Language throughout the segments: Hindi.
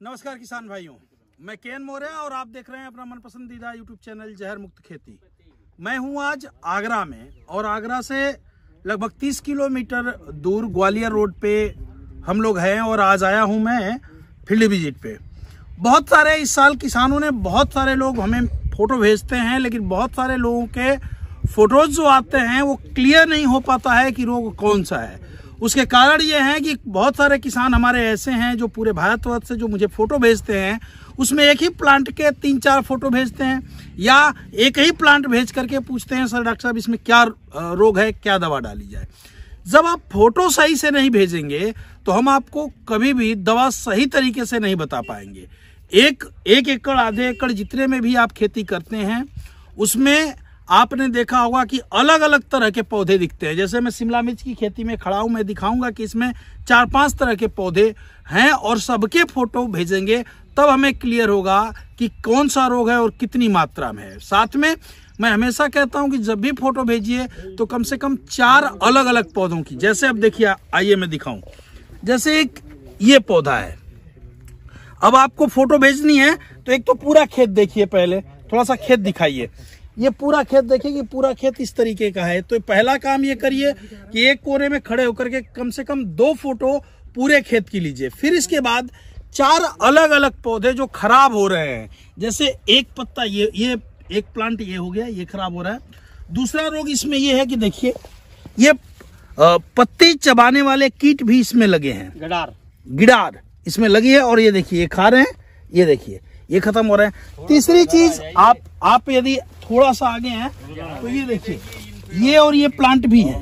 नमस्कार किसान भाइयों, मैं केएन मौर्य और आप देख रहे हैं अपना मन पसंदीदा यूट्यूब चैनल जहर मुक्त खेती। मैं हूं आज आगरा में और आगरा से लगभग 30 किलोमीटर दूर ग्वालियर रोड पे हम लोग हैं और आज आया हूं मैं फील्ड विजिट पे। बहुत सारे इस साल किसानों ने बहुत सारे लोग हमें फोटो भेजते हैं, लेकिन बहुत सारे लोगों के फोटोज जो आते हैं वो क्लियर नहीं हो पाता है कि रोग कौन सा है। उसके कारण ये है कि बहुत सारे किसान हमारे ऐसे हैं जो पूरे भारतवर्ष से जो मुझे फोटो भेजते हैं उसमें एक ही प्लांट के 3-4 फोटो भेजते हैं या एक ही प्लांट भेज करके पूछते हैं सर डॉक्टर साहब इसमें क्या रोग है, क्या दवा डाली जाए। जब आप फोटो सही से नहीं भेजेंगे तो हम आपको कभी भी दवा सही तरीके से नहीं बता पाएंगे। एक एकड़ आधे एकड़ जितने में भी आप खेती करते हैं उसमें आपने देखा होगा कि अलग अलग तरह के पौधे दिखते हैं। जैसे मैं शिमला मिर्च की खेती में खड़ा हूं, मैं दिखाऊंगा कि इसमें 4-5 तरह के पौधे हैं और सबके फोटो भेजेंगे तब हमें क्लियर होगा कि कौन सा रोग है और कितनी मात्रा में है। साथ में मैं हमेशा कहता हूं कि जब भी फोटो भेजिए तो कम से कम 4 अलग अलग पौधों की। जैसे अब देखिए, आइए मैं दिखाऊं। जैसे एक ये पौधा है, अब आपको फोटो भेजनी है तो एक तो पूरा खेत देखिए, पहले थोड़ा सा खेत दिखाइए। ये पूरा खेत देखिए कि पूरा खेत इस तरीके का है। तो पहला काम ये करिए कि एक कोने में खड़े होकर के कम से कम 2 फोटो पूरे खेत की लीजिए। फिर इसके बाद 4 अलग अलग पौधे जो खराब हो रहे हैं, जैसे एक पत्ता ये एक प्लांट ये हो गया, ये खराब हो रहा है। दूसरा रोग इसमें ये है कि देखिए ये पत्ती चबाने वाले कीट भी इसमें लगे हैं, गिडार इसमें लगी है और ये देखिए ये खा रहे हैं, ये देखिए ये खत्म हो रहे हैं। तीसरी चीज आप यदि थोड़ा सा आगे हैं तो ये देखिए ये और ये प्लांट भी है,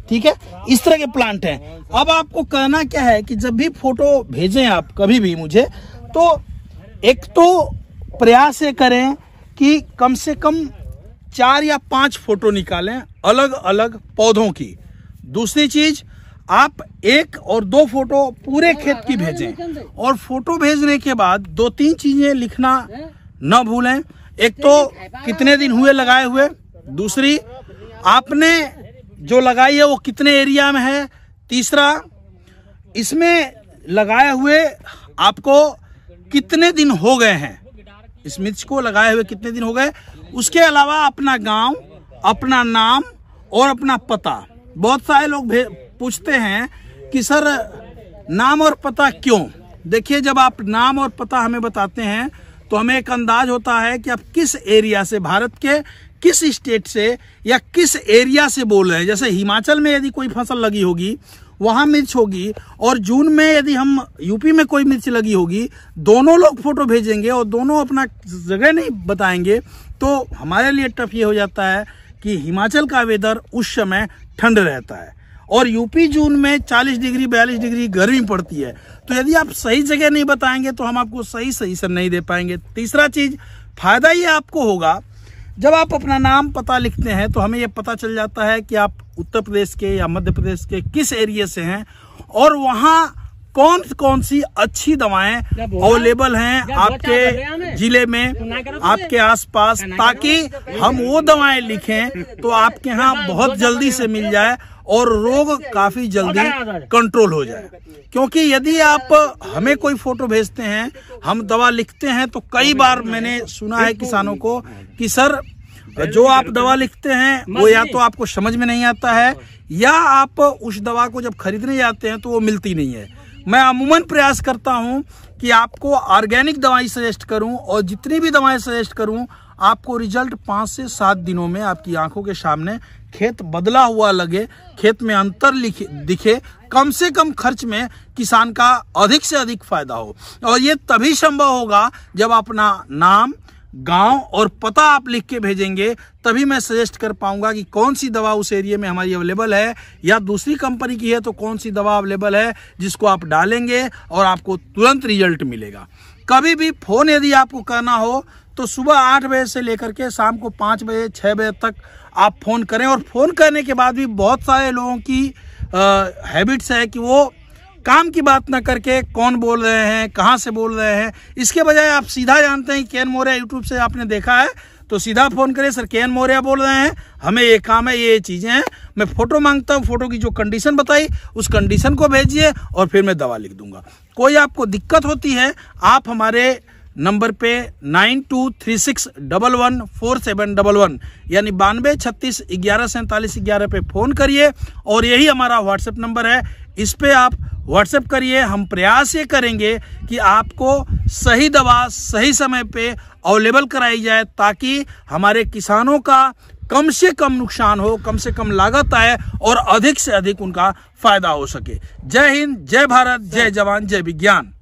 ठीक है, इस तरह के प्लांट हैं। अब आपको कहना क्या है कि जब भी फोटो भेजें आप कभी भी मुझे, तो एक तो प्रयास ये करें कि कम से कम 4 या 5 फोटो निकालें अलग अलग पौधों की। दूसरी चीज आप 1 और 2 फोटो पूरे खेत की भेजें और फोटो भेजने के बाद 2-3 चीजें लिखना न भूलें। एक तो कितने दिन हुए लगाए हुए, दूसरी आपने जो लगाई है वो कितने एरिया में है, तीसरा इसमें लगाए हुए आपको कितने दिन हो गए हैं, इस मिर्च को लगाए हुए कितने दिन हो गए। उसके अलावा अपना गांव, अपना नाम और अपना पता। बहुत सारे लोग पूछते हैं कि सर नाम और पता क्यों। देखिए जब आप नाम और पता हमें बताते हैं तो हमें एक अंदाज होता है कि आप किस एरिया से, भारत के किस स्टेट से या किस एरिया से बोल रहे हैं। जैसे हिमाचल में यदि कोई फसल लगी होगी वहां मिर्च होगी और जून में यदि हम यूपी में कोई मिर्च लगी होगी, दोनों लोग फोटो भेजेंगे और दोनों अपना जगह नहीं बताएंगे तो हमारे लिए टफ ये हो जाता है कि हिमाचल का वेदर उस समय ठंड रहता है और यूपी जून में 40 डिग्री 42 डिग्री गर्मी पड़ती है। तो यदि आप सही जगह नहीं बताएंगे तो हम आपको सही से नहीं दे पाएंगे। तीसरा चीज फायदा ये आपको होगा, जब आप अपना नाम पता लिखते हैं तो हमें ये पता चल जाता है कि आप उत्तर प्रदेश के या मध्य प्रदेश के किस एरिया से हैं और वहाँ कौन कौन सी अच्छी दवाएं अवेलेबल हैं आपके जिले में, आपके आसपास, ताकि हम वो दवाएं लिखें तो आपके यहाँ बहुत जल्दी से मिल जाए और रोग काफी जल्दी कंट्रोल हो जाए। क्योंकि यदि आप हमें कोई फोटो भेजते हैं, हम दवा लिखते हैं, तो कई बार मैंने सुना है किसानों को कि सर जो आप दवा लिखते हैं वो या तो आपको समझ में नहीं आता है या आप उस दवा को जब खरीदने जाते हैं तो वो मिलती नहीं है। मैं अमूमन प्रयास करता हूं कि आपको ऑर्गेनिक दवाई सजेस्ट करूं और जितनी भी दवाएं सजेस्ट करूं आपको रिजल्ट 5 से 7 दिनों में आपकी आंखों के सामने खेत बदला हुआ लगे, खेत में अंतर दिखे, कम से कम खर्च में किसान का अधिक से अधिक फायदा हो। और ये तभी संभव होगा जब अपना नाम, गांव और पता आप लिख के भेजेंगे, तभी मैं सजेस्ट कर पाऊंगा कि कौन सी दवा उस एरिया में हमारी अवेलेबल है या दूसरी कंपनी की है तो कौन सी दवा अवेलेबल है जिसको आप डालेंगे और आपको तुरंत रिजल्ट मिलेगा। कभी भी फोन यदि आपको करना हो तो सुबह 8 बजे से लेकर के शाम को 5 बजे 6 बजे तक आप फोन करें। और फोन करने के बाद भी बहुत सारे लोगों की हैबिट्स है कि वो काम की बात ना करके कौन बोल रहे हैं, कहाँ से बोल रहे हैं, इसके बजाय आप सीधा जानते हैं केएन मौर्य यूट्यूब से आपने देखा है तो सीधा फोन करिए, सर के.एन. मौर्य बोल रहे हैं, हमें ये काम है, ये चीजें हैं, मैं फोटो मांगता हूँ, फोटो की जो कंडीशन बताई उस कंडीशन को भेजिए और फिर मैं दवा लिख दूंगा। कोई आपको दिक्कत होती है, आप हमारे नंबर पे 9236114711 यानी 9236114711 पे फोन करिए और यही हमारा व्हाट्सएप नंबर है। इस पे आप व्हाट्सएप करिए। हम प्रयास ये करेंगे कि आपको सही दवा सही समय पे अवेलेबल कराई जाए ताकि हमारे किसानों का कम से कम नुकसान हो, कम से कम लागत आए और अधिक से अधिक उनका फायदा हो सके। जय हिंद, जय भारत, जय जवान, जय विज्ञान।